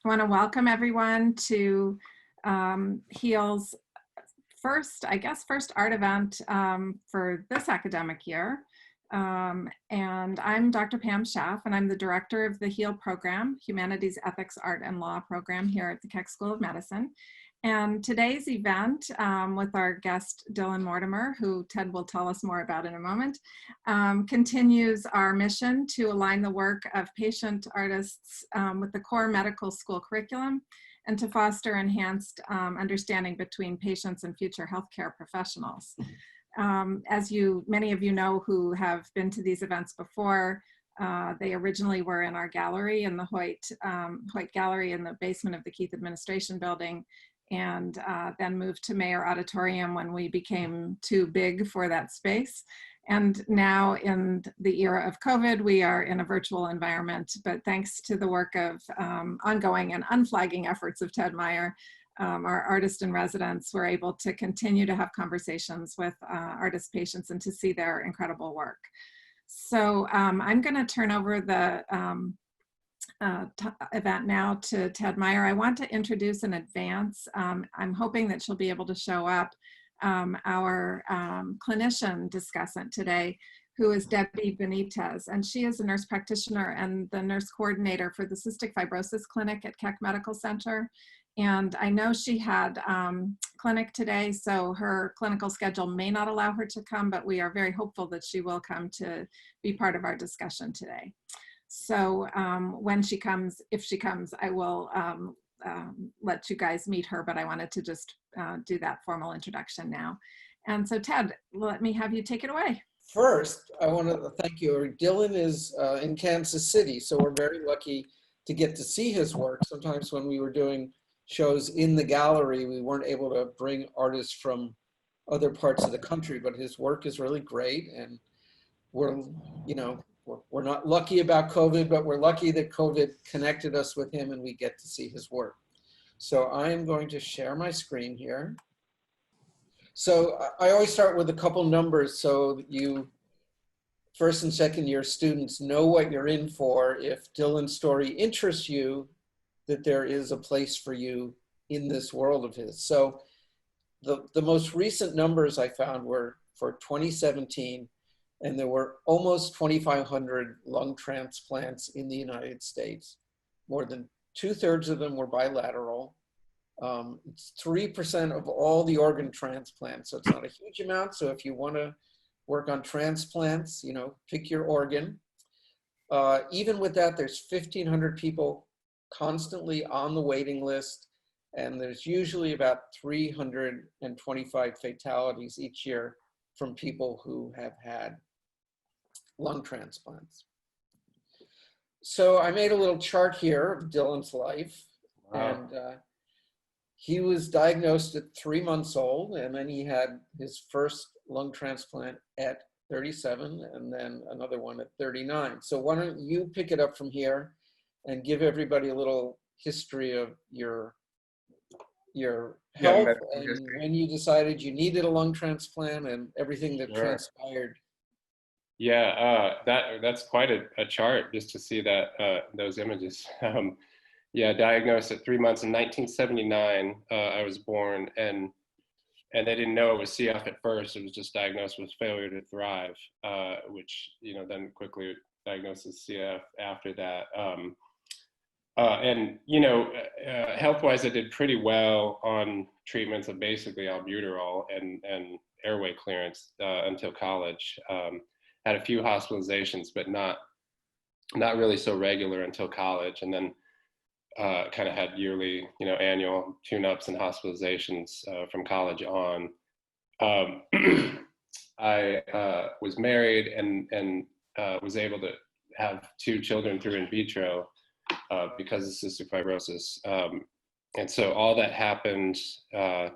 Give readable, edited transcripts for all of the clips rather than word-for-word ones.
I want to welcome everyone to HEAL's first art event for this academic year. And I'm Dr. Pam Schaff, and I'm the director of the HEAL program, Humanities, Ethics, Art, and Law program here at the Keck School of Medicine. And today's event with our guest, Dylan Mortimer, who Ted will tell us more about in a moment, continues our mission to align the work of patient artists with the core medical school curriculum and to foster enhanced understanding between patients and future healthcare professionals. As many of you know who have been to these events before, they originally were in our gallery in the Hoyt Gallery in the basement of the Keith Administration Building, and then moved to Meyer Auditorium when we became too big for that space. And now in the era of COVID, we are in a virtual environment, but thanks to the work of ongoing and unflagging efforts of Ted Meyer, our artists in residence were able to continue to have conversations with artist patients and to see their incredible work. So I'm gonna turn over the event now to Ted Meyer. I want to introduce in advance, I'm hoping that she'll be able to show up, our clinician discussant today, who is Debbie Benitez, and she is a nurse practitioner and the nurse coordinator for the Cystic Fibrosis Clinic at Keck Medical Center. And I know she had clinic today, so her clinical schedule may not allow her to come, but we are very hopeful that she will come to be part of our discussion today. So when she comes, if she comes, I will let you guys meet her, but I wanted to just do that formal introduction now. And so Ted, let me have you take it away. First, I want to thank you. Dylan is in Kansas City, so we're very lucky to get to see his work. Sometimes when we were doing shows in the gallery, we weren't able to bring artists from other parts of the country, but his work is really great. And we're not lucky about COVID, but we're lucky that COVID connected us with him and we get to see his work. So I am going to share my screen here. So I always start with a couple numbers so that you first and second year students know what you're in for. If Dylan's story interests you, that there is a place for you in this world of his. So the most recent numbers I found were for 2017, and there were almost 2,500 lung transplants in the United States. More than 2/3 of them were bilateral. It's 3% of all the organ transplants, so it's not a huge amount. So if you want to work on transplants, pick your organ. Even with that, there's 1,500 people constantly on the waiting list, and there's usually about 325 fatalities each year from people who have had lung transplants. So I made a little chart here of Dylan's life. Wow. And he was diagnosed at 3 months old, and then he had his first lung transplant at 37, and then another one at 39. So why don't you pick it up from here and give everybody a little history of your health and when you decided you needed a lung transplant and everything that transpired. Yeah, that's quite a chart just to see that those images. Yeah, diagnosed at 3 months in 1979. I was born, and they didn't know it was CF at first. It was just diagnosed with failure to thrive, which then quickly diagnosed as CF after that. And health-wise, I did pretty well on treatments of basically albuterol and airway clearance until college. Had a few hospitalizations, but not really so regular until college, and then kind of had yearly, annual tune-ups and hospitalizations from college on. I was married and was able to have 2 children through in vitro because of cystic fibrosis. And so all that happened, I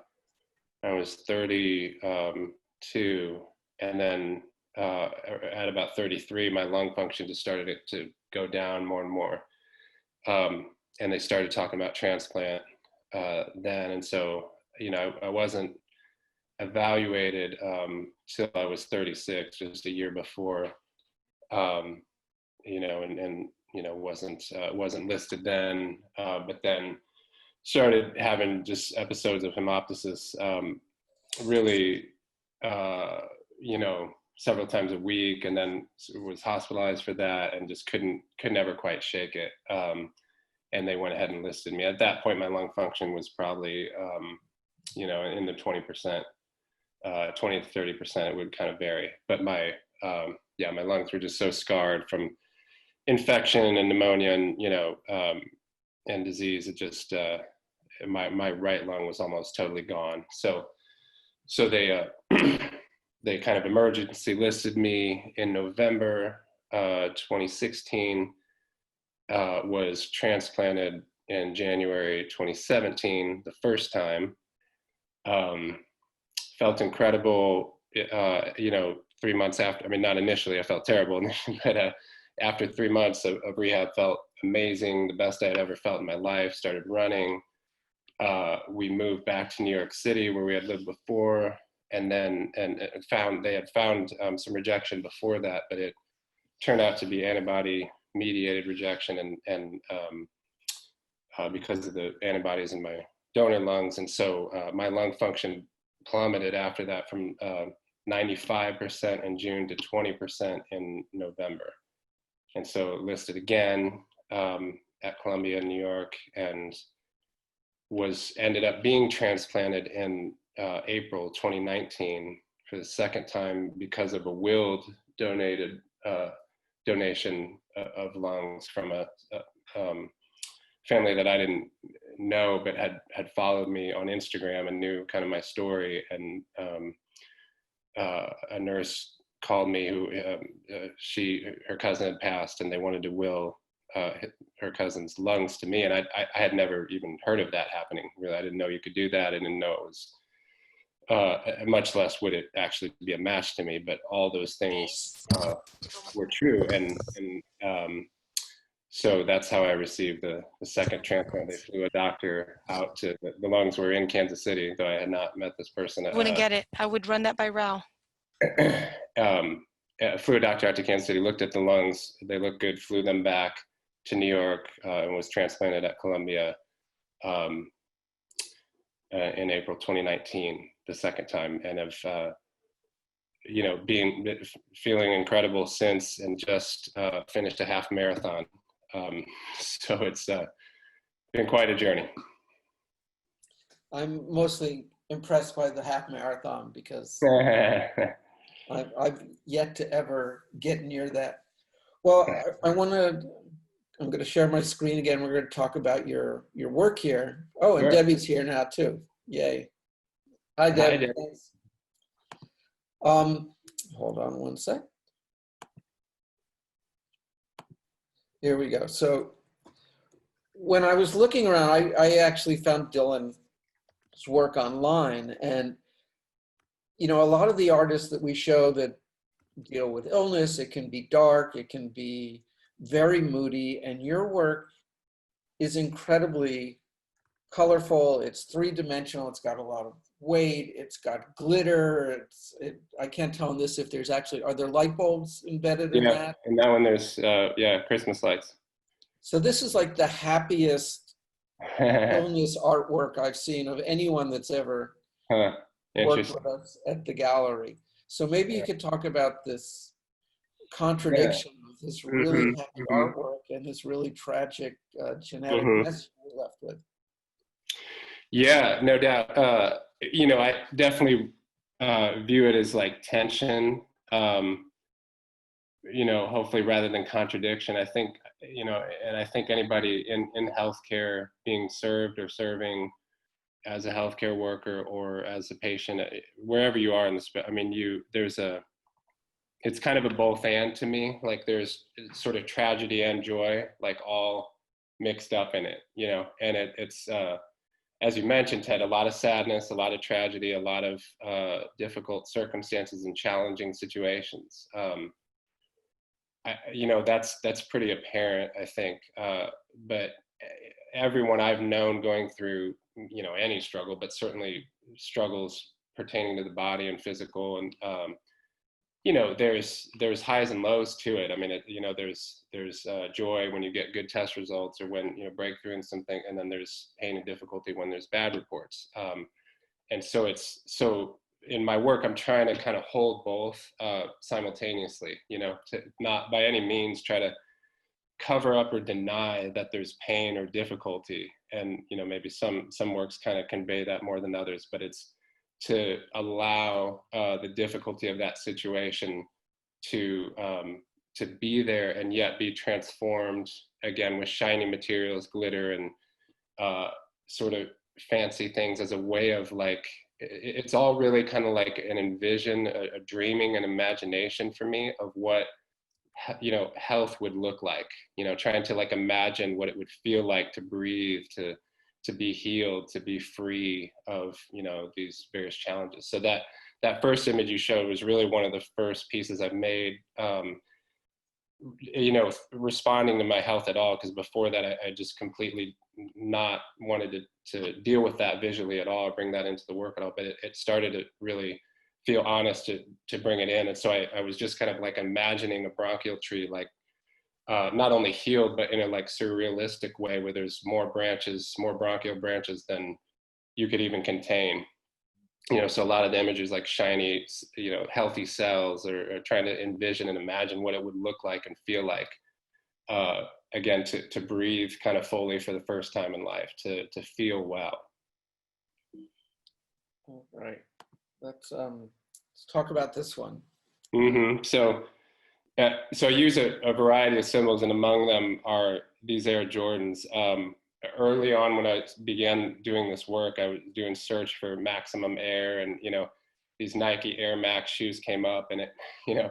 was 32, and then at about 33, my lung function just started to go down more and more. And they started talking about transplant then. And so, I wasn't evaluated till I was 36, just a year before, and wasn't listed then, but then started having just episodes of hemoptysis, really, several times a week, and then was hospitalized for that and just could never quite shake it. And they went ahead and listed me. At that point, my lung function was probably, in the 20%, 20 to 30%, it would kind of vary. But my lungs were just so scarred from infection and pneumonia and disease. It just, my right lung was almost totally gone. So they, they kind of emergency listed me in November 2016, was transplanted in January 2017, the first time. Felt incredible, 3 months after. I mean, not initially, I felt terrible, but after 3 months of rehab, felt amazing, the best I had ever felt in my life, started running. We moved back to New York City where we had lived before, and they had found some rejection before that, but it turned out to be antibody-mediated rejection, and because of the antibodies in my donor lungs. And so my lung function plummeted after that from 95% in June to 20% in November. And so listed again at Columbia, New York, and ended up being transplanted in April 2019 for the second time because of a willed donation of lungs from a family that I didn't know, but had followed me on Instagram and knew kind of my story. And a nurse called me who her cousin had passed, and they wanted to will her cousin's lungs to me. And I had never even heard of that happening. Really, I didn't know you could do that. I didn't know it was, much less would it actually be a match to me. But all those things were true. And so that's how I received the second transplant. They flew a doctor out to, the lungs were in Kansas City, though I had not met this person. I wouldn't get it. I would run that by Rao. Flew a doctor out to Kansas City, looked at the lungs, they looked good, flew them back to New York, and was transplanted at Columbia in April 2019, the second time, and have feeling incredible since, and just finished a half marathon. So it's been quite a journey. I'm mostly impressed by the half marathon because I've yet to ever get near that. Well, I'm going to share my screen again. We're going to talk about your work here. Oh, and sure. Debbie's here now too. Yay. Hi, Debbie. Hi, Debbie. Hold on one sec. Here we go. So when I was looking around, I actually found Dylan's work online, and a lot of the artists that we show that deal with illness, it can be dark, it can be very moody, and your work is incredibly colorful. It's three-dimensional. It's got a lot of weight. It's got glitter. I can't tell in this if there's actually, are there light bulbs embedded in that? In that one there's, Christmas lights. So this is like the happiest illness artwork I've seen of anyone that's ever worked with us at the gallery. So maybe you could talk about this contradiction of this really happy artwork and this really tragic genetic mess we're left with. Yeah, no doubt. I definitely view it as like tension, hopefully rather than contradiction. I think, and I think anybody in healthcare being served or serving as a healthcare worker or as a patient, wherever you are in the it's kind of a both and to me. Like there's sort of tragedy and joy, like all mixed up in it, and it's, as you mentioned, Ted, a lot of sadness, a lot of tragedy, a lot of difficult circumstances and challenging situations. That's pretty apparent, I think. But everyone I've known going through, any struggle, but certainly struggles pertaining to the body and physical, and you know, there's highs and lows to it. I mean, you know, there's joy when you get good test results or when, you know, breakthrough in something, and then there's pain and difficulty when there's bad reports. And so in my work, I'm trying to kind of hold both simultaneously, you know, to not by any means try to cover up or deny that there's pain or difficulty. And, you know, maybe some works kind of convey that more than others, but it's to allow the difficulty of that situation to be there and yet be transformed again with shiny materials, glitter, and sort of fancy things as a way of like, it's all really kind of like an envision, a dreaming, an imagination for me of what, you know, health would look like, you know, trying to like imagine what it would feel like to breathe, to be healed, to be free of, you know, these various challenges. So that first image you showed was really one of the first pieces I've made, you know, responding to my health at all, because before that I just completely not wanted to deal with that visually at all, or bring that into the work at all. But it started to really feel honest to bring it in. And so I was just kind of like imagining a bronchial tree, like not only healed, but in a like surrealistic way where there's more branches, more bronchial branches than you could even contain. You know, so a lot of the images like shiny, you know, healthy cells, or trying to envision and imagine what it would look like and feel like, again, to breathe kind of fully for the first time in life, to feel well. All right, let's talk about this one. Mm-hmm. So I use a variety of symbols, and among them are these Air Jordans. Early on when I began doing this work, I was doing search for maximum air, and, you know, these Nike Air Max shoes came up, and it, you know,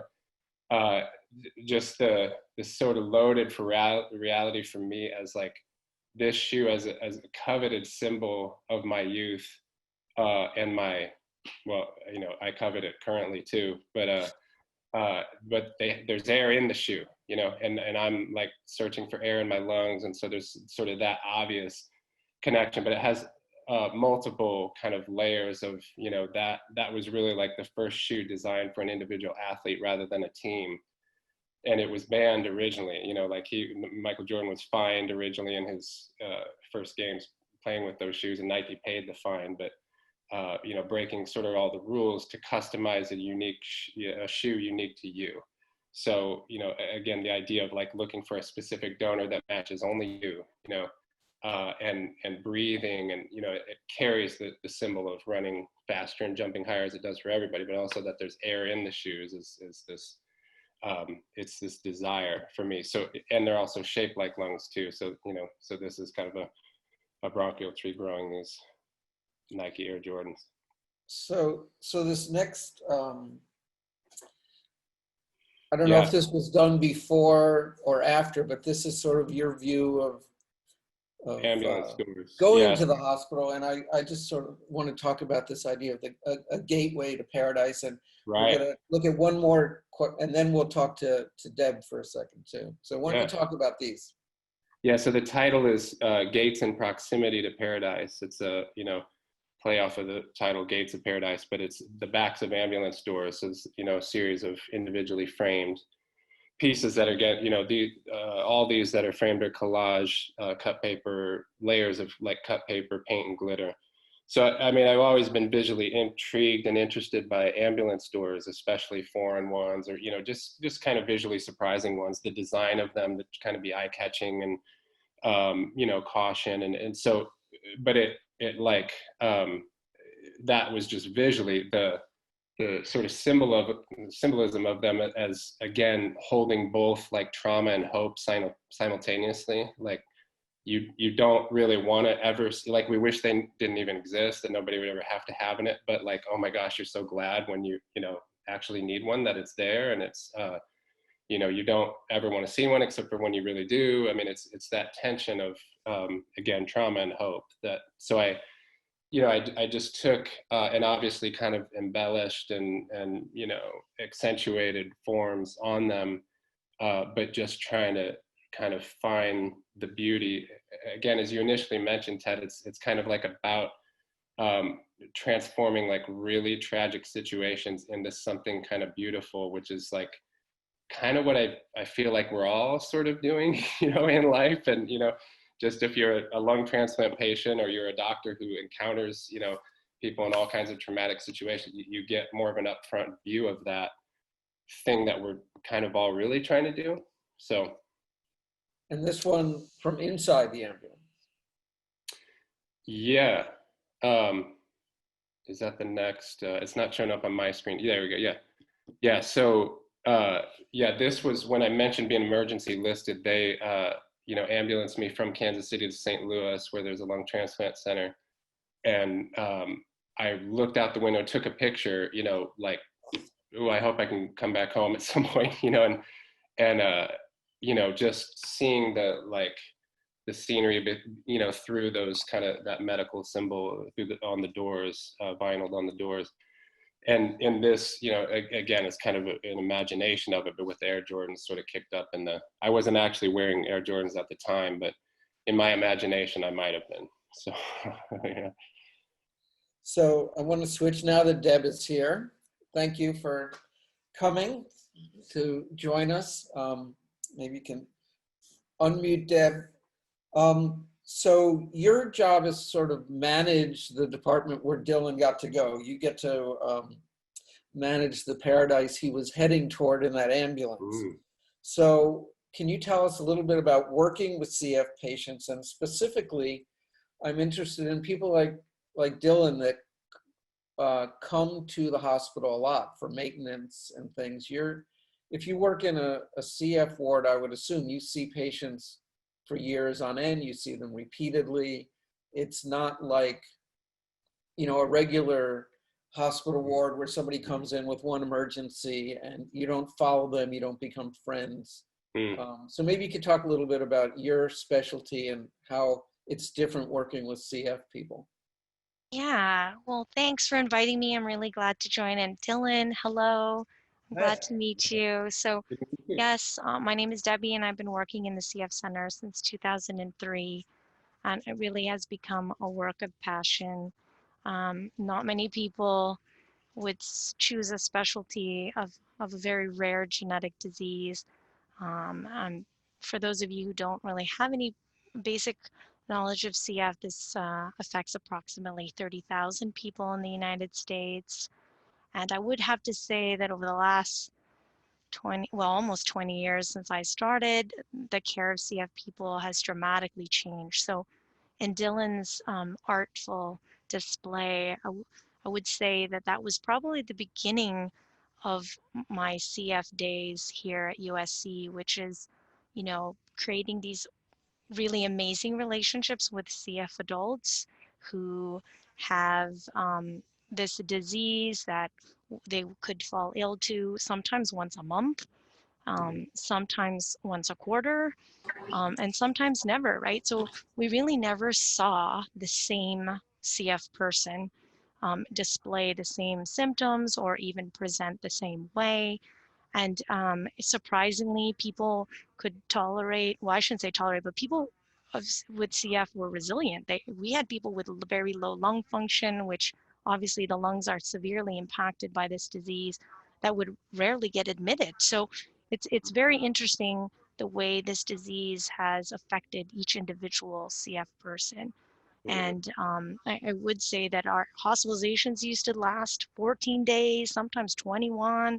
just the sort of loaded for reality for me as like this shoe as a coveted symbol of my youth, and my, well, you know, I covet it currently too, but there's air in the shoe, you know, and I'm like searching for air in my lungs. And so there's sort of that obvious connection, but it has multiple kind of layers of, you know, that was really like the first shoe designed for an individual athlete rather than a team. And it was banned originally, you know, like Michael Jordan was fined originally in his first games playing with those shoes, and Nike paid the fine, but you know, breaking sort of all the rules to customize a unique a shoe unique to you. So, you know, again, the idea of like looking for a specific donor that matches only you, you know, and breathing, and, you know, it carries the symbol of running faster and jumping higher as it does for everybody, but also that there's air in the shoes is this, it's this desire for me. So, and they're also shaped like lungs too. So, you know, so this is kind of a bronchial tree growing these Nike Air Jordans. So this next, I don't know if this was done before or after, but this is sort of your view of ambulance doors. Going to the hospital. And I just sort of want to talk about this idea of a gateway to paradise. And we're going to look at one more, and then we'll talk to Deb for a second too. So why don't you talk about these? Yeah, so the title is Gates in Proximity to Paradise. It's a, you know, play off of the title Gates of Paradise, but it's the backs of ambulance doors. So it's, you know, a series of individually framed pieces that are you know, all these that are framed are collage, cut paper, layers of like cut paper, paint, and glitter. So, I mean, I've always been visually intrigued and interested by ambulance doors, especially foreign ones, or, you know, just kind of visually surprising ones, the design of them that kind of be eye-catching and, you know, caution. And so, but it like, that was just visually the sort of symbolism of them as, again, holding both like trauma and hope simultaneously. Like you don't really want to ever see, like, we wish they didn't even exist, that nobody would ever have to have in it, but like, oh my gosh, you're so glad when you know, actually need one, that it's there. And it's, you know, you don't ever want to see one except for when you really do. I mean, it's that tension of, again, trauma and hope. That, so I just took and obviously kind of embellished and you know, accentuated forms on them, but just trying to kind of find the beauty. Again, as you initially mentioned, Ted, it's kind of like about transforming like really tragic situations into something kind of beautiful, which is like kind of what I feel like we're all sort of doing, in life. And, just if you're a lung transplant patient or you're a doctor who encounters, people in all kinds of traumatic situations, you get more of an upfront view of that thing that we're kind of all really trying to do. So. And this one from inside the ambulance. Yeah. Is that the next? It's not showing up on my screen. Yeah, there we go. Yeah. Yeah. So, yeah, this was when I mentioned being emergency listed. They, ambulanced me from Kansas City to St. Louis, where there's a lung transplant center. And I looked out the window, took a picture, like, ooh, I hope I can come back home at some point, and just seeing the scenery, through those kind of that medical symbol on the doors, vinyl on the doors. And in this, again, it's kind of an imagination of it, but with the Air Jordans sort of kicked up I wasn't actually wearing Air Jordans at the time, but in my imagination, I might have been. So, yeah. So I want to switch now that Deb is here. Thank you for coming to join us. Maybe you can unmute Deb. So your job is sort of manage the department where Dylan got to go. You get to manage the paradise he was heading toward in that ambulance. Ooh. So can you tell us a little bit about working with CF patients? And specifically, I'm interested in people like Dylan that come to the hospital a lot for maintenance and things. If you work in a CF ward, I would assume you see patients for years on end, you see them repeatedly. It's not like, a regular hospital ward where somebody comes in with one emergency and you don't follow them, you don't become friends. So maybe you could talk a little bit about your specialty and how it's different working with CF people. Yeah, well, thanks for inviting me. I'm really glad to join in. Dylan, hello. I'm glad to meet you. So, yes, my name is Debbie, and I've been working in the CF Center since 2003, and it really has become a work of passion. Not many people would choose a specialty of a very rare genetic disease. And for those of you who don't really have any basic knowledge of CF, this affects approximately 30,000 people in the United States. And I would have to say that over the last almost 20 years since I started, the care of CF people has dramatically changed. So in Dylan's artful display, I would say that was probably the beginning of my CF days here at USC, which is, creating these really amazing relationships with CF adults who have this disease that they could fall ill to sometimes once a month, sometimes once a quarter, and sometimes never, right? So we really never saw the same CF person display the same symptoms or even present the same way. And surprisingly, people could tolerate, well, I shouldn't say tolerate, but people with CF were resilient. We had people with very low lung function, which obviously the lungs are severely impacted by this disease, that would rarely get admitted. So it's very interesting the way this disease has affected each individual CF person. And I would say that our hospitalizations used to last 14 days, sometimes 21,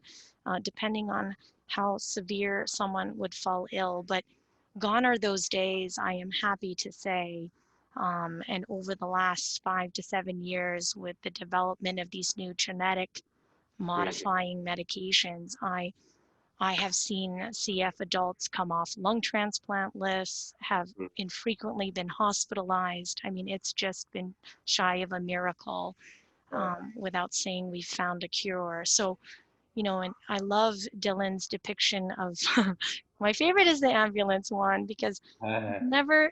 depending on how severe someone would fall ill. But gone are those days, I am happy to say. And over the last 5 to 7 years, with the development of these new genetic modifying medications, I have seen CF adults come off lung transplant lists, have infrequently been hospitalized. I mean, it's just been shy of a miracle, without saying we've found a cure. So, and I love Dylan's depiction of, my favorite is the ambulance one, because I've never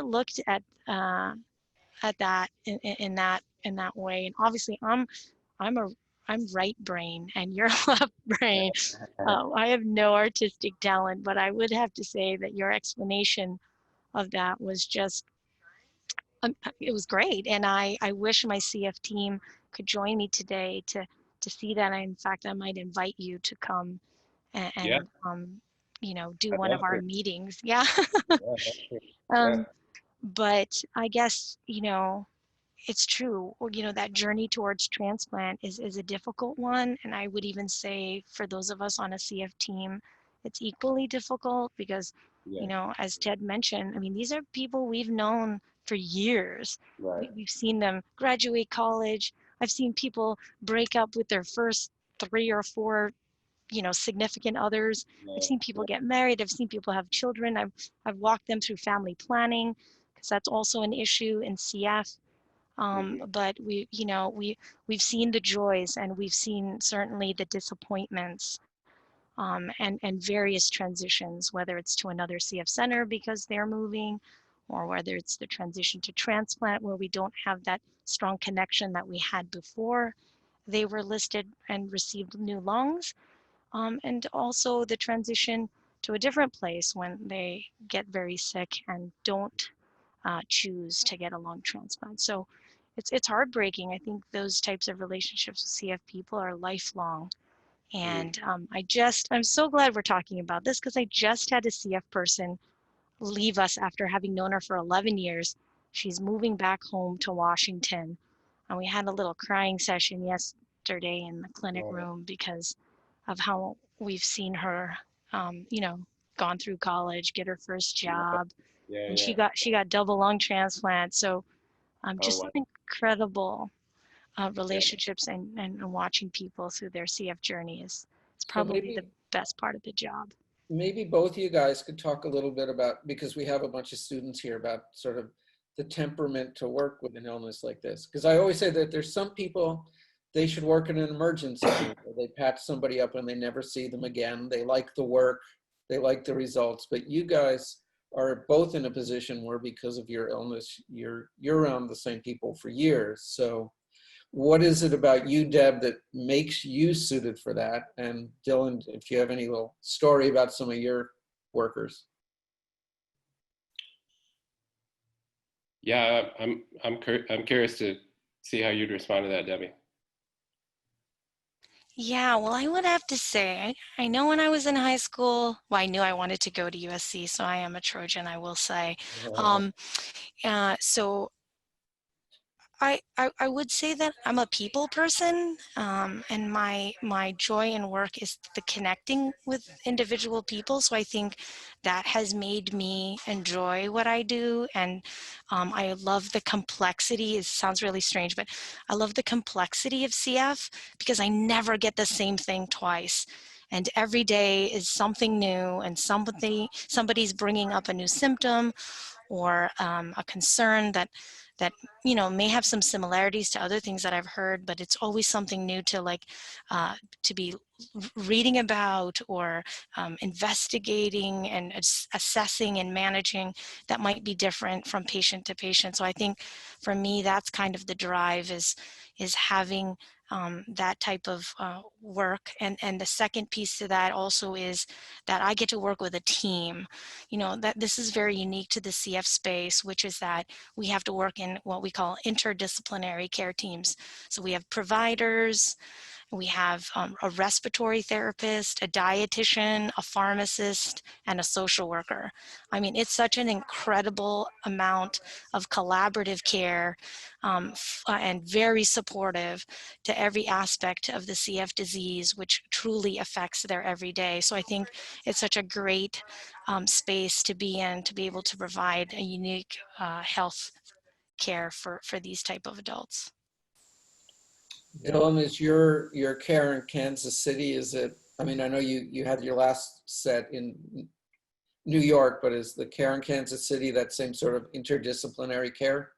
looked at that in that way. And obviously I'm right brain and you're left brain. I have no artistic talent, but I would have to say that your explanation of that was just It was great. And I wish my CF team could join me today to see that. In fact, I might invite you to come Yeah, and do I'd one love of our to. meetings. Yeah. Yeah, that's true. Yeah, um, but I guess, it's true. Or, that journey towards transplant is a difficult one. And I would even say for those of us on a CF team, it's equally difficult because, yeah, as Ted mentioned, I mean, these are people we've known for years. right. We've seen them graduate college. I've seen people break up with their first 3 or 4, significant others. I've Yeah, seen people yeah, get married. I've seen people have children. I've walked them through family planning because that's also an issue in CF. mhm, But we've seen the joys and we've seen certainly the disappointments, and various transitions, whether it's to another CF center because they're moving, or whether it's the transition to transplant where we don't have that strong connection that we had before they were listed and received new lungs, and also the transition to a different place when they get very sick and don't choose to get a lung transplant. So it's heartbreaking. I think those types of relationships with CF people are lifelong. mm, And I'm so glad we're talking about this because I just had a CF person leave us after having known her for 11 years. She's moving back home to Washington. And we had a little crying session yesterday in the clinic oh, room because of how we've seen her, um, you know, gone through college, get her first yeah, job, yeah, and yeah. she got double lung transplant. So Oh, just wow. some incredible Yeah. relationships, and watching people through their CF journey is So probably the best part of the job. maybe both of you guys could talk a little bit about, because we have a bunch of students here, about sort of the temperament to work with an illness like this. Because I always say that there's some people, they should work in an emergency room where they patch somebody up and they never see them again. They like the work, they like the results, but you guys are both in a position where because of your illness, you're around the same people for years. So what is it about you, Deb, that makes you suited for that? And Dylan, if you have any little story about some of your workers. Yeah, I'm curious to see how you'd respond to that, Debbie. Yeah, well, I would have to say, I know when I was in high school, well, I knew I wanted to go to USC, so I am a Trojan, I will say. Um, so I would say that I'm a people person, and my joy in work is the connecting with individual people. So I think that has made me enjoy what I do, and I love the complexity. It sounds really strange, but I love the complexity of CF because I never get the same thing twice. And every day is something new, and somebody's bringing up a new symptom or a concern that may have some similarities to other things that I've heard, but it's always something new to to be reading about or investigating and assessing and managing that might be different from patient to patient. So I think for me, that's kind of the drive is having that type of work. And the second piece to that also is that I get to work with a team. That this is very unique to the CF space, which is that we have to work in what we call interdisciplinary care teams. So we have providers, we have a respiratory therapist, a dietitian, a pharmacist, and a social worker. I mean, it's such an incredible amount of collaborative care, and very supportive to every aspect of the CF disease, which truly affects their everyday. So I think it's such a great space to be in, to be able to provide a unique health care for these type of adults. Yeah. Dylan, is your care in Kansas City, is it, I mean, I know you had your last set in New York, but is the care in Kansas City that same sort of interdisciplinary care?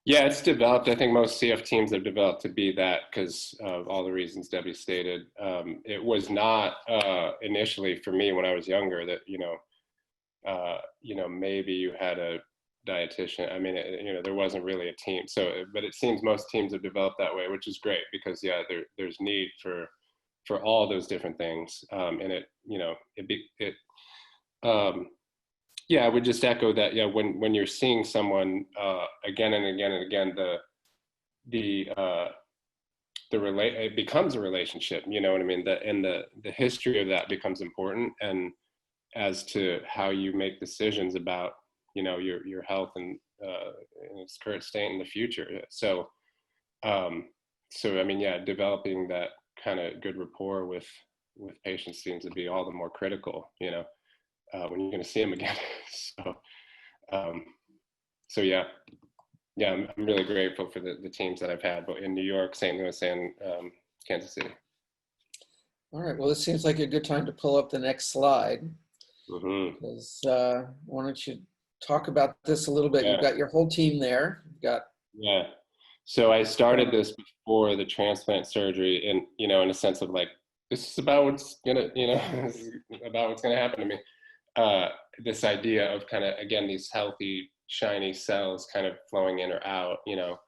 Yeah, it's developed. I think most CF teams have developed to be that because of all the reasons Debbie stated. It was not initially for me when I was younger that, maybe you had a dietitian. I mean, there wasn't really a team. So, but it seems most teams have developed that way, which is great because yeah, there's need for all those different things. And it, it um, Yeah, I would just echo that. Yeah, when you're seeing someone again and again and again, it becomes a relationship. You know what I mean? The history of that becomes important, and as to how you make decisions about, you know, your health and in its current state in the future. So I mean, yeah, developing that kind of good rapport with patients seems to be all the more critical, you know, when you're going to see them again. So um, yeah, I'm really grateful for the teams that I've had, both in New York, St. Louis, and Kansas City. All right, well, it seems like a good time to pull up the next slide. Mm-hmm. Because why don't you talk about this a little bit? Yeah. You've got your whole team there. You've got So I started this before the transplant surgery, and you know, in a sense of like, this is about what's gonna, you know, this is about what's gonna happen to me. This idea of kind of, again, these healthy, shiny cells kind of flowing in or out, you know,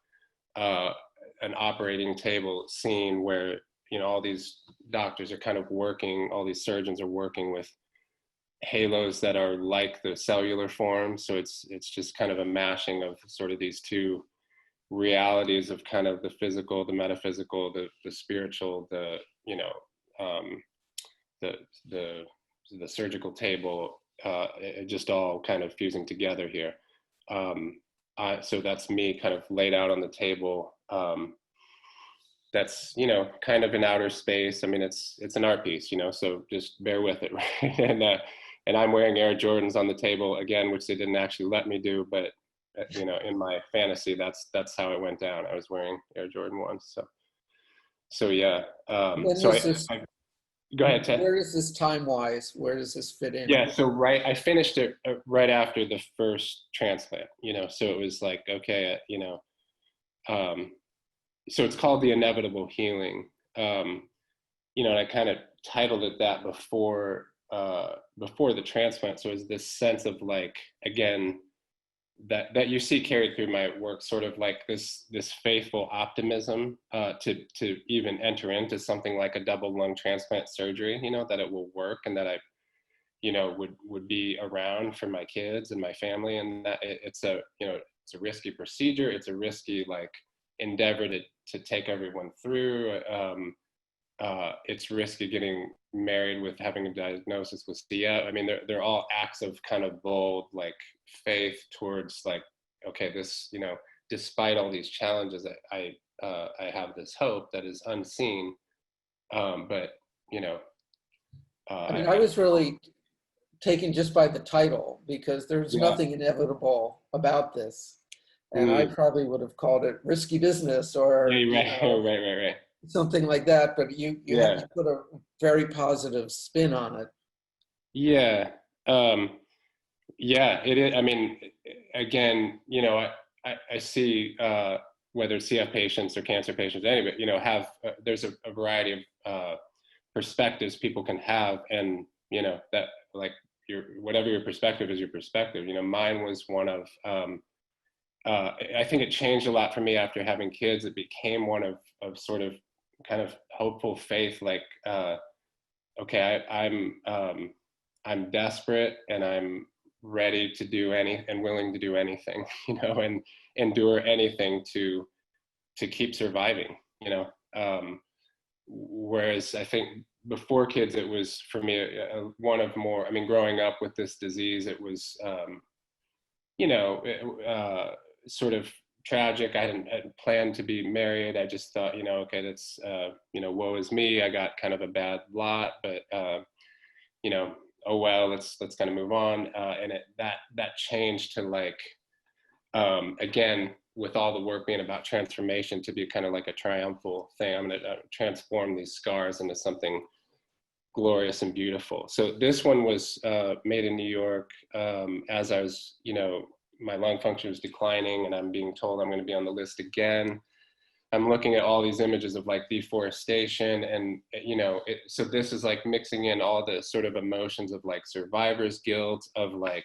an operating table scene where, you know, all these doctors are kind of working, all these surgeons are working with halos that are like the cellular form. So it's just kind of a mashing of sort of these two realities of kind of the physical, the metaphysical, the spiritual, the, you know, the surgical table, it just all kind of fusing together here. So that's me kind of laid out on the table. That's, you know, kind of in outer space. I mean, it's an art piece, you know, so just bear with it, right? And I'm wearing Air Jordans on the table again, which they didn't actually let me do, but you know, in my fantasy, that's how it went down. I was wearing Air Jordan 1s. So yeah. So go ahead, Ted. Where is this time-wise? Where does this fit in? Yeah, so I finished it right after the first transplant, you know, so it was like, okay, you know, so it's called The Inevitable Healing. You know, and I kind of titled it that before the transplant. So it's this sense of like, again, that you see carried through my work, sort of like this faithful optimism to even enter into something like a double lung transplant surgery, you know, that it will work and that I, you know, would be around for my kids and my family, and that it's a, you know, it's a risky procedure, it's a risky like endeavor to take everyone through. It's risky getting married with having a diagnosis with CF. I mean, they're all acts of kind of bold, like faith towards like, okay, this, you know, despite all these challenges, I have this hope that is unseen. But, you know. I mean, I was really taken just by the title because there's nothing inevitable about this. And I probably would have called it risky business or right. Something like that, but you have to put a very positive spin on it. Yeah. Yeah, it is. I mean, again, you know, I see whether it's CF patients or cancer patients, anybody, you know, have, there's a variety of perspectives people can have. And, you know, that like whatever your perspective is, your perspective, you know, mine was one of, I think it changed a lot for me after having kids. It became one of sort of kind of hopeful faith, like, okay, I'm desperate and I'm ready to do and willing to do anything, you know, and endure anything to keep surviving, you know. Whereas I think before kids, it was for me one of more, I mean, growing up with this disease, it was, you know, sort of tragic. I hadn't planned to be married. I just thought, you know, okay, that's, you know, woe is me. I got kind of a bad lot, but, you know, oh well, let's kind of move on. And that changed to like, again, with all the work being about transformation, to be kind of like a triumphal thing. I'm going to transform these scars into something glorious and beautiful. So this one was made in New York as I was, you know, my lung function was declining and I'm being told I'm going to be on the list again. I'm looking at all these images of like deforestation and, you know, so this is like mixing in all the sort of emotions of like survivor's guilt, of like,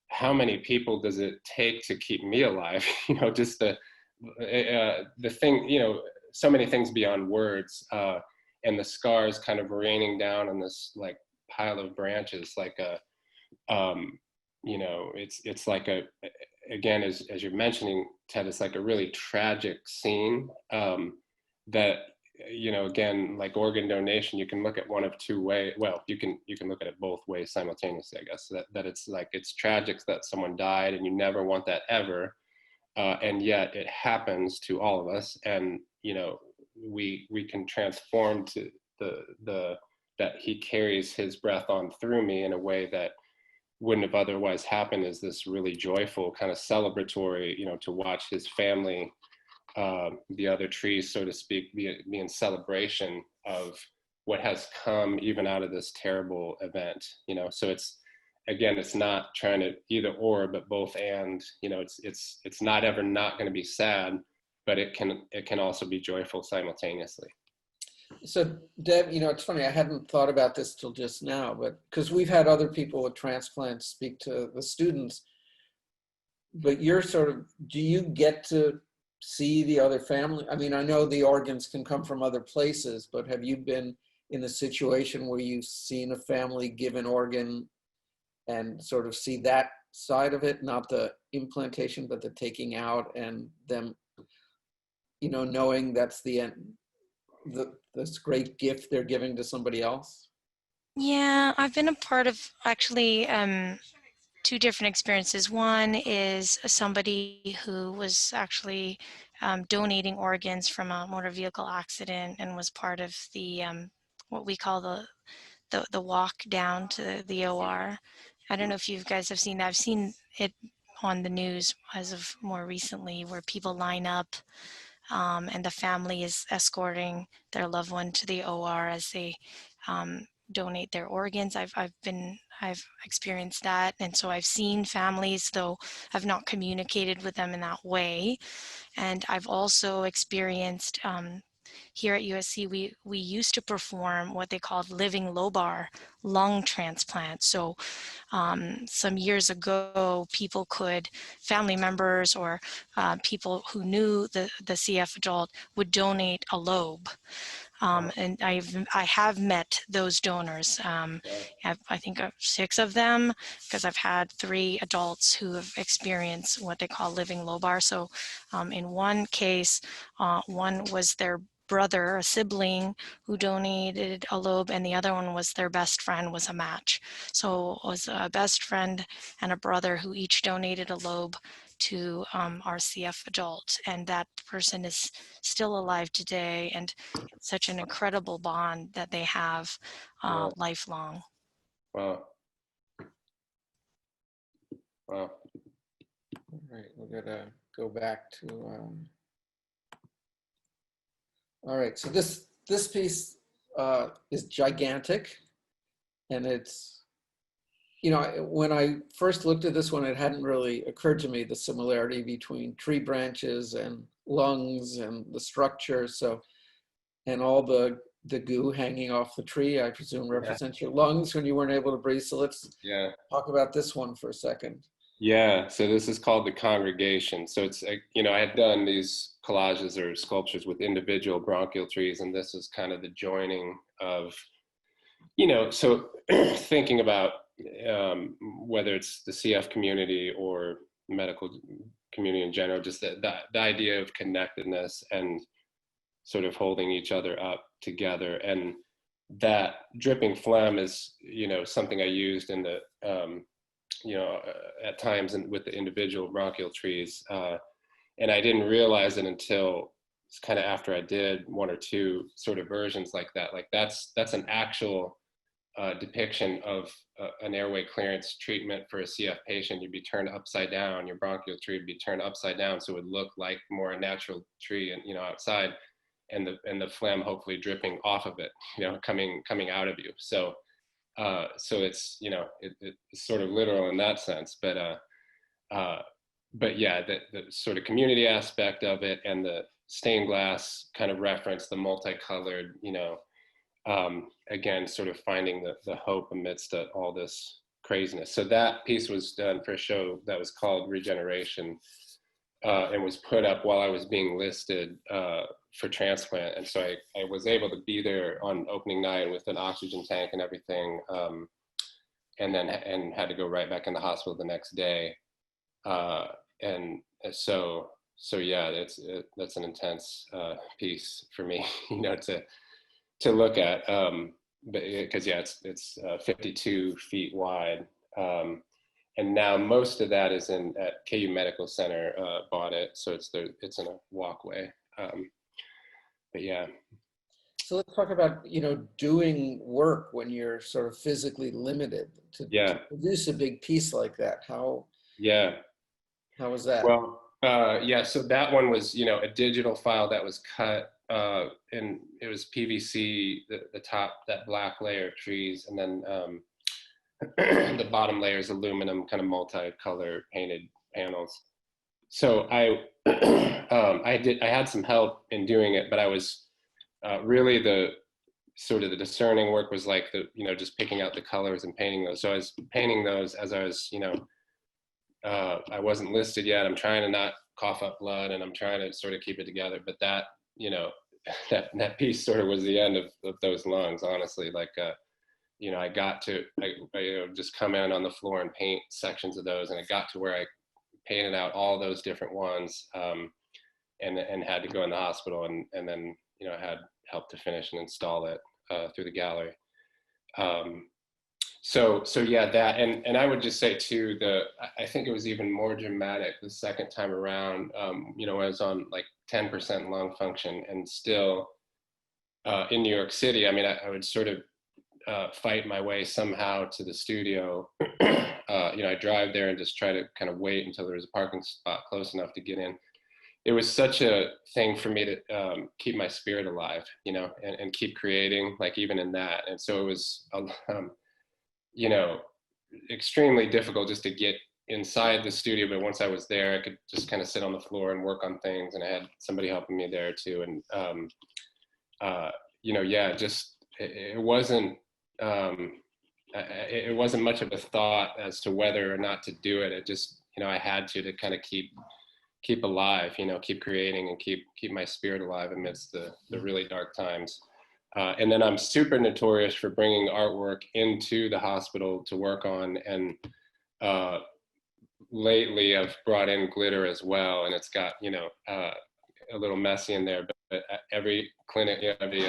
how many people does it take to keep me alive? You know, just the thing, you know, so many things beyond words, and the scars kind of raining down on this like pile of branches, like a, you know, it's like again, as you're mentioning, Ted, it's like a really tragic scene, that, you know, again, like organ donation, you can look at one of two ways. Well, you can look at it both ways simultaneously, I guess. That it's like, it's tragic that someone died, and you never want that ever, and yet it happens to all of us, and you know, we can transform to the that he carries his breath on through me in a way that wouldn't have otherwise happened, is this really joyful kind of celebratory, you know, to watch his family, the other trees, so to speak, be in celebration of what has come even out of this terrible event, you know. So it's, again, it's not trying to either or, but both and, you know, it's not ever not going to be sad, but it can also be joyful simultaneously. So Deb, you know, it's funny, I hadn't thought about this till just now, but because we've had other people with transplants speak to the students, but you're sort of, do you get to see the other family? I mean, I know the organs can come from other places, but have you been in a situation where you've seen a family give an organ and sort of see that side of it, not the implantation, but the taking out, and them, you know, knowing that's the end, this great gift they're giving to somebody else? Yeah, I've been a part of actually two different experiences. One is somebody who was actually donating organs from a motor vehicle accident and was part of the what we call the walk down to the OR. I don't know if you guys have seen that. I've seen it on the news as of more recently, where people line up and the family is escorting their loved one to the OR as they donate their organs. I've experienced that, and so I've seen families, though I've not communicated with them in that way. And I've also experienced here at USC, we used to perform what they called living lobar lung transplant. So some years ago, people could, family members or people who knew the CF adult would donate a lobe. And I have met those donors. I think 6 of them, because I've had 3 adults who have experienced what they call living lobar. So in one case, one was their brother, a sibling, who donated a lobe, and the other one was their best friend, was a match. So it was a best friend and a brother who each donated a lobe to our CF adult, and that person is still alive today, and it's such an incredible bond that they have Wow. lifelong. Wow. Wow. All right, we're gonna go back to, all right, so this piece is gigantic, and it's, you know, when I first looked at this one, it hadn't really occurred to me the similarity between tree branches and lungs and the structure. So, and all the goo hanging off the tree, I presume, represents your lungs when you weren't able to breathe. So let's talk about this one for a second. Yeah, so this is called the congregation. So it's, you know, I had done these collages or sculptures with individual bronchial trees, and this is kind of the joining of, you know, so thinking about whether it's the CF community or medical community in general, just the idea of connectedness and sort of holding each other up together. And that dripping phlegm is, you know, something I used in the, you know, at times with the individual bronchial trees. And I didn't realize it until it's kind of after I did 1 or 2 sort of versions like that. Like that's an actual depiction of an airway clearance treatment for a CF patient. You'd be turned upside down, your bronchial tree would be turned upside down, so it would look like more a natural tree, and, you know, outside, and the phlegm hopefully dripping off of it, you know, coming out of you. So so it's, you know, it's sort of literal in that sense, but yeah, the sort of community aspect of it, and the stained glass kind of reference, the multicolored, you know, again, sort of finding the hope amidst all this craziness. So that piece was done for a show that was called Regeneration, and was put up while I was being listed for transplant. And so I was able to be there on opening night with an oxygen tank and everything. and had to go right back in the hospital the next day. And so yeah, that's an intense piece for me, you know, to look at, but because yeah, it's 52 feet wide, and now most of that is at KU Medical Center. Bought it, so it's in a walkway. But yeah. So let's talk about, you know, doing work when you're sort of physically limited to produce a big piece like that. How was that? Well, yeah, so that one was, you know, a digital file that was cut, and it was PVC, the top, that black layer of trees, and then the bottom layer is aluminum, kind of multi-color painted panels. So I had some help in doing it, but I was really the discerning work was like you know, just picking out the colors and painting those. So I was painting those as I was, you know, I wasn't listed yet. I'm trying to not cough up blood, and I'm trying to sort of keep it together. But that, you know, that piece sort of was the end of those lungs, honestly. Like, you know, I you know, just come in on the floor and paint sections of those, and I got to where I painted out all those different ones, and had to go in the hospital, and then, you know, I had help to finish and install it through the gallery. So yeah, that, and I would just say too, I think it was even more dramatic the second time around. You know, I was on like 10% lung function, and still in New York City, I mean, I would sort of fight my way somehow to the studio. You know, I drive there and just try to kind of wait until there was a parking spot close enough to get in. It was such a thing for me to keep my spirit alive, you know, and keep creating, like even in that. And so it was, you know, extremely difficult just to get inside the studio. But once I was there, I could just kind of sit on the floor and work on things. And I had somebody helping me there too. And, you know, yeah, just, it wasn't much of a thought as to whether or not to do it. It just, you know, I had to kind of keep alive, you know, keep creating and keep my spirit alive amidst the really dark times. And then I'm super notorious for bringing artwork into the hospital to work on. And lately I've brought in glitter as well. And it's got, you know, a little messy in there, but every clinic, every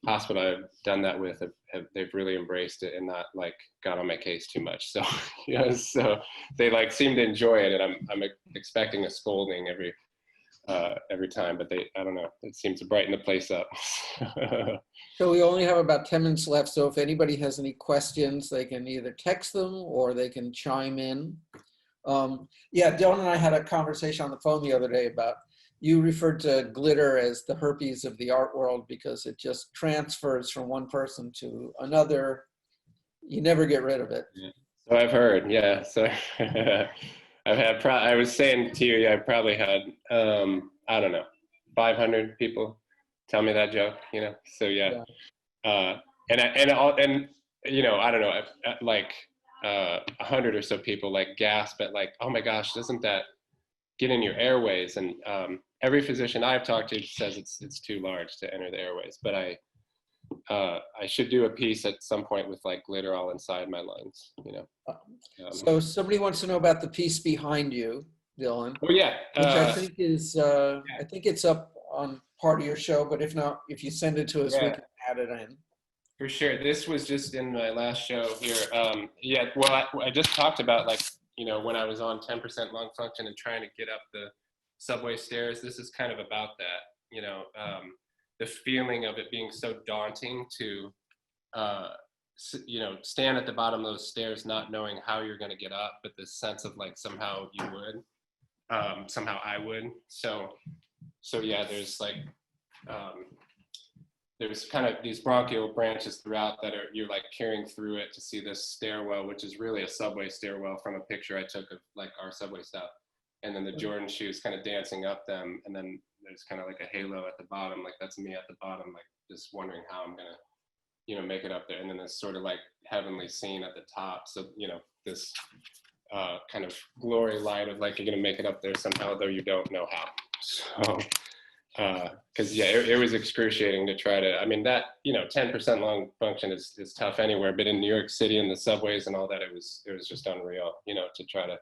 hospital I've done that with, they've really embraced it and not like got on my case too much. So, you know, so they like seem to enjoy it, and I'm expecting a scolding every time, but I don't know, it seems to brighten the place up. So we only have about 10 minutes left. So if anybody has any questions, they can either text them or they can chime in. Yeah, Dylan and I had a conversation on the phone the other day about, you referred to glitter as the herpes of the art world because it just transfers from one person to another. You never get rid of it. Yeah. So I've heard, yeah. So I was saying to you, I probably had, I don't know, 500 people tell me that joke, you know? So yeah. And you know, I don't know, like 100 or so people like gasp at like, oh my gosh, doesn't that get in your airways? And every physician I've talked to says it's too large to enter the airways, but I should do a piece at some point with like glitter all inside my lungs, you know. So somebody wants to know about the piece behind you, Dylan. Oh yeah. Which I think is, I think it's up on part of your show, but if not, if you send it to us, we can add it in. For sure. This was just in my last show here. Yeah, well, I just talked about, like, you know, when I was on 10% lung function and trying to get up the subway stairs, this is kind of about that, you know, the feeling of it being so daunting to, you know, stand at the bottom of those stairs, not knowing how you're going to get up, but this sense of like, somehow you would, somehow I would. So yeah, there's like, there's kind of these bronchial branches throughout that you're like peering through it to see this stairwell, which is really a subway stairwell from a picture I took of like our subway stop. And then the Jordan shoes kind of dancing up them. And then there's kind of like a halo at the bottom. Like that's me at the bottom, like just wondering how I'm going to, you know, make it up there. And then this sort of like heavenly scene at the top. So, you know, this kind of glory light of like, you're going to make it up there somehow, though you don't know how. So, Because yeah, it was excruciating to try to, I mean, that, 10% lung function is tough anywhere, but in New York City and the subways and all that, it was just unreal, to try to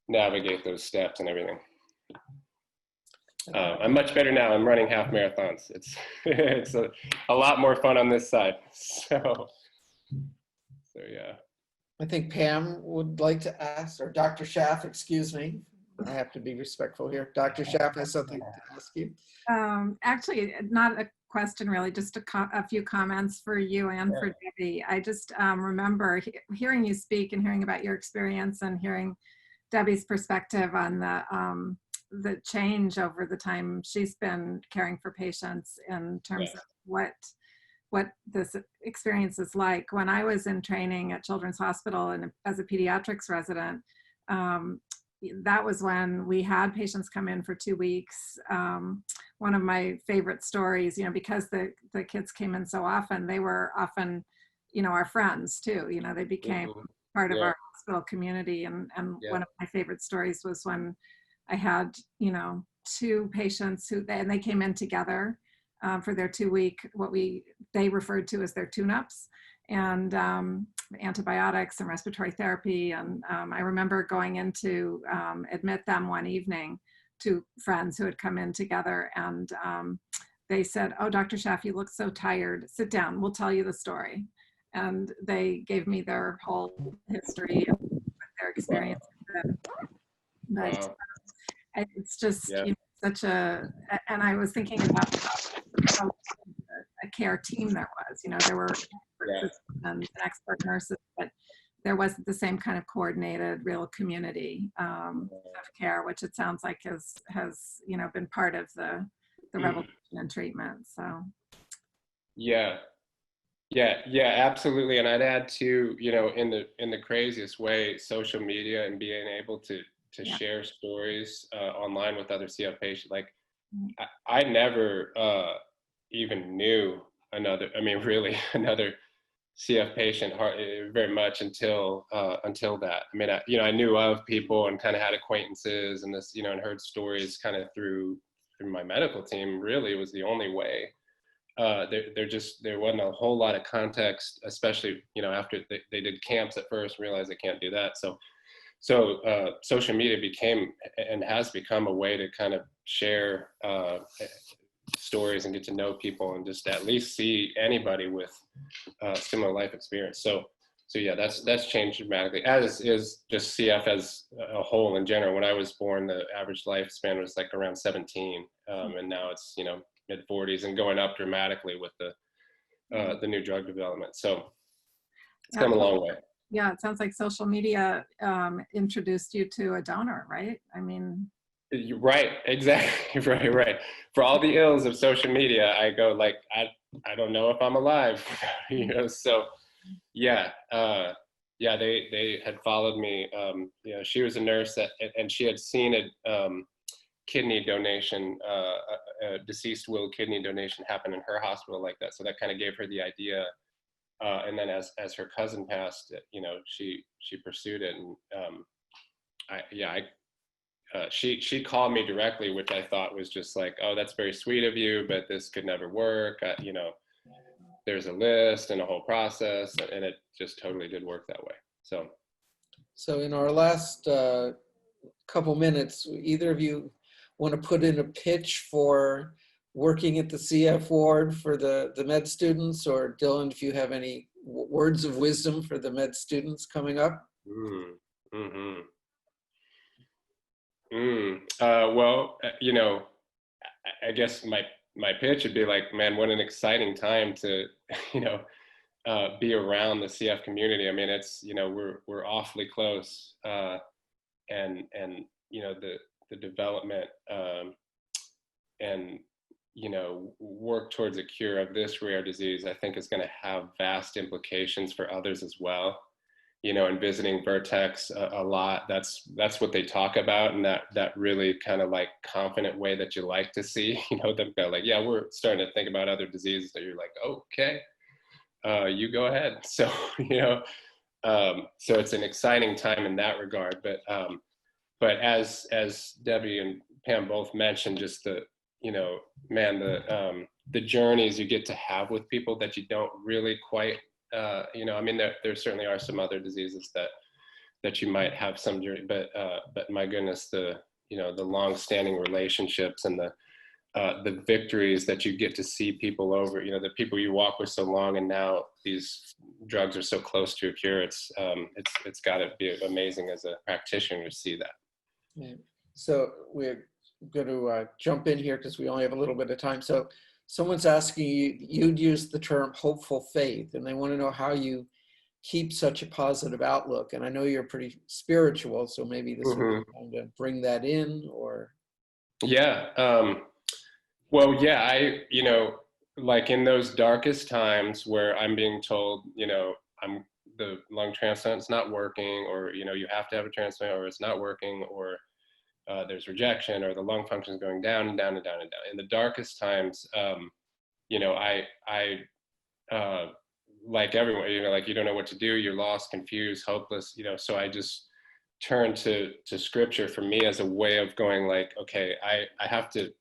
navigate those steps and everything. I'm much better now. I'm running half marathons. It's a lot more fun on this side. So yeah. I think Pam would like to ask, or Dr. Schaff, excuse me. I have to be respectful here. Dr. Schaff has something to ask you. Actually, not a question really, just a few comments for you and for Debbie. I just remember hearing you speak and hearing about your experience and hearing Debbie's perspective on the change over the time she's been caring for patients in terms of what this experience is like. When I was in training at Children's Hospital and as a pediatrics resident, that was when we had patients come in for 2 weeks. One of my favorite stories, because the kids came in so often, they were often, our friends too. They became part of our hospital community. And one of my favorite stories was when I had, 2 patients and they came in together for their 2-week, what they referred to as their tune-ups, and antibiotics and respiratory therapy. And I remember going in to admit them one evening, 2 friends who had come in together, and they said, "Oh, Dr. Schaff, you look so tired. Sit down, we'll tell you the story." And they gave me their whole history and their experience. But it's just such and I was thinking about how a care team there was. There were and expert nurses, but there wasn't the same kind of coordinated, real community of care, which it sounds like has been part of the revolution in treatment. So absolutely. And I'd add to, in the craziest way, social media and being able to share stories online with other CF patients. Like I never even knew another CF patient very much until that. I mean, I knew of people and kind of had acquaintances and this, and heard stories kind of through my medical team. Really, it was the only way. There wasn't a whole lot of context, especially, after they did camps at first and realized they can't do that. So social media became and has become a way to kind of share stories and get to know people and just at least see anybody with similar life experience. So yeah, that's changed dramatically, as is just CF as a whole in general. When I was born, the average lifespan was like around 17, and now it's mid 40s and going up dramatically with the new drug development. So it's come a long way. Yeah, it sounds like social media introduced you to a donor, right? I mean, right, exactly, right. For all the ills of social media, I go like, I don't know if I'm alive, So, they had followed me. She was a nurse and she had seen a kidney donation, a deceased will kidney donation happen in her hospital like that. So that kind of gave her the idea. And then as her cousin passed, she pursued it, and she called me directly, which I thought was just like, oh, that's very sweet of you, but this could never work. There's a list and a whole process, and it just totally did work that way. So in our last couple minutes, either of you want to put in a pitch for working at the CF ward for the med students, or Dylan, if you have any words of wisdom for the med students coming up? Well, I guess my pitch would be like, man, what an exciting time to, be around the CF community. I mean, it's, we're awfully close, and the development, and work towards a cure of this rare disease, I think is going to have vast implications for others as well. And visiting Vertex a lot, that's what they talk about, and that really kind of like confident way that you like to see, them go like, yeah, we're starting to think about other diseases, that you're like, okay, you go ahead. So, so it's an exciting time in that regard. But as Debbie and Pam both mentioned, just the you know, man, the journeys you get to have with people that you don't really quite, you know, I mean, there certainly are some other diseases that you might have some journey, but my goodness, you know, the long-standing relationships and the victories that you get to see people over, you know, the people you walk with so long, and now these drugs are so close to a cure. It's got to be amazing as a practitioner to see that. Yeah. So we're going to jump in here because we only have a little bit of time. So someone's asking you, you'd use the term hopeful faith, and they want to know how you keep such a positive outlook. And I know you're pretty spiritual, so maybe this will kind of bring that in, or. Yeah. Well, yeah, you know, like in those darkest times where I'm being told, you know, the lung transplant's not working, or, you know, you have to have a transplant, or it's not working, or there's rejection, or the lung function is going down and down and down and down. In the darkest times, you know, I like everyone, you know, like you don't know what to do, you're lost, confused, hopeless, you know, so I just turn to scripture for me as a way of going like, okay, I have to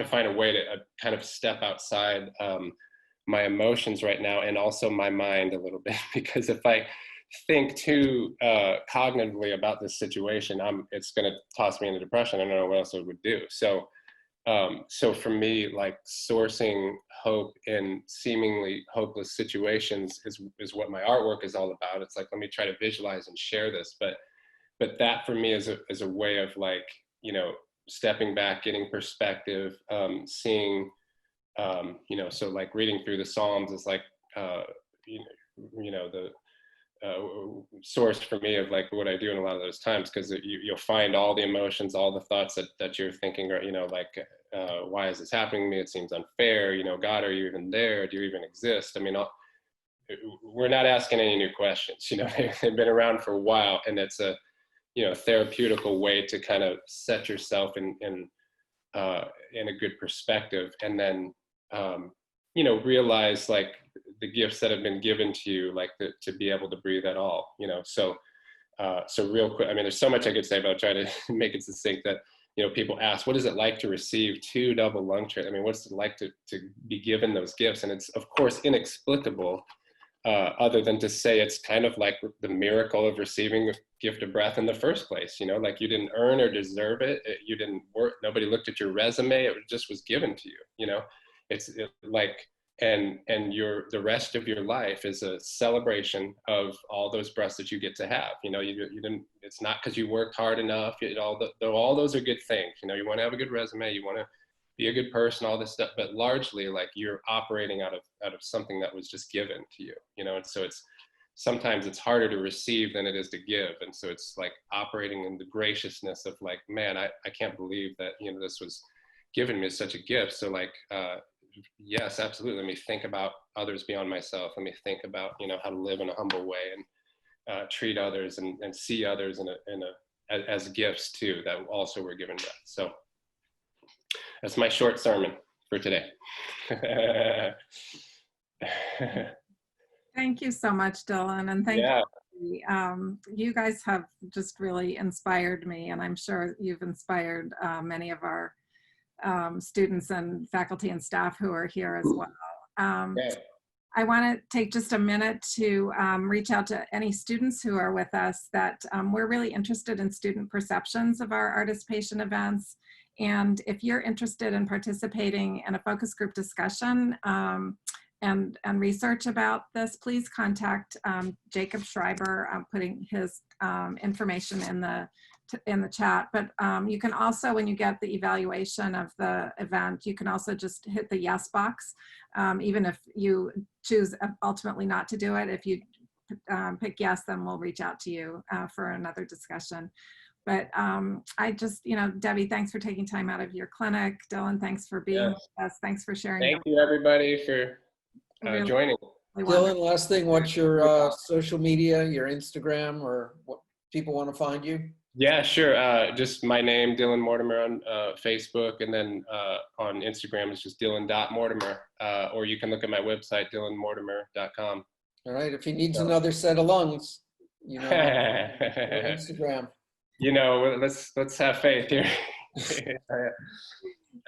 find a way to kind of step outside my emotions right now, and also my mind a little bit, because if I think too cognitively about this situation, it's going to toss me into depression. I don't know what else it would do. So for me, like sourcing hope in seemingly hopeless situations is what my artwork is all about. It's like, let me try to visualize and share this, but that for me is a way of like, you know, stepping back, getting perspective, seeing, you know, so like reading through the Psalms is like, you know, the source for me of like what I do in a lot of those times, because you'll find all the emotions, all the thoughts that you're thinking, or, you know, like, why is this happening to me? It seems unfair. You know, God, are you even there? Do you even exist? I mean, we're not asking any new questions, you know, they've been around for a while, and it's a, you know, therapeutical way to kind of set yourself in a good perspective, and then, you know, realize like the gifts that have been given to you, like to be able to breathe at all, you know. So real quick, I mean, there's so much I could say, but I'll try to make it succinct. That, you know, people ask, what is it like to receive 2 double lung transplants? I mean, what's it like to be given those gifts? And it's of course inexplicable, other than to say it's kind of like the miracle of receiving the gift of breath in the first place. You know, like you didn't earn or deserve it. You didn't work. Nobody looked at your resume. It just was given to you. You know, it's like, and the rest of your life is a celebration of all those breaths that you get to have. You know, you didn't. It's not because you worked hard enough. All those are good things. You know, you want to have a good resume. You want to be a good person, all this stuff, but largely like you're operating out of something that was just given to you, you know. And so sometimes it's harder to receive than it is to give. And so it's like operating in the graciousness of like, man, I can't believe that, you know, this was given me as such a gift. So like, yes, absolutely. Let me think about others beyond myself. Let me think about, you know, how to live in a humble way, and treat others and see others as gifts too, that also were given breath. So that's my short sermon for today. Thank you so much, Dylan, and thank you. You guys have just really inspired me, and I'm sure you've inspired many of our students and faculty and staff who are here as well. I want to take just a minute to reach out to any students who are with us, that we're really interested in student perceptions of our artist-patient events. And if you're interested in participating in a focus group discussion and research about this, please contact Jacob Schreiber, putting his information in the chat. But you can also, when you get the evaluation of the event, you can also just hit the yes box, even if you choose ultimately not to do it. If you pick yes, then we'll reach out to you for another discussion. But I just, you know, Debbie, thanks for taking time out of your clinic. Dylan, thanks for being with us. Thanks for sharing. Thank you, everybody, for joining. Dylan, last thing, what's your social media, your Instagram, or what people want to find you? Yeah, sure. Just my name, Dylan Mortimer, on Facebook, and then on Instagram it's just Dylan.Mortimer, or you can look at my website, dylanmortimer.com. All right, if he needs another set of lungs, you know, Instagram. You know, let's have faith here.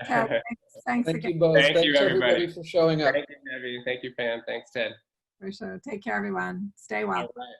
Ted, thanks Thank again. you both. Thank you, Thanks everybody everybody. for showing up. Thank you, Debbie. Thank you, Pam. Thanks, Ted. For sure. Take care, everyone. Stay well. All right.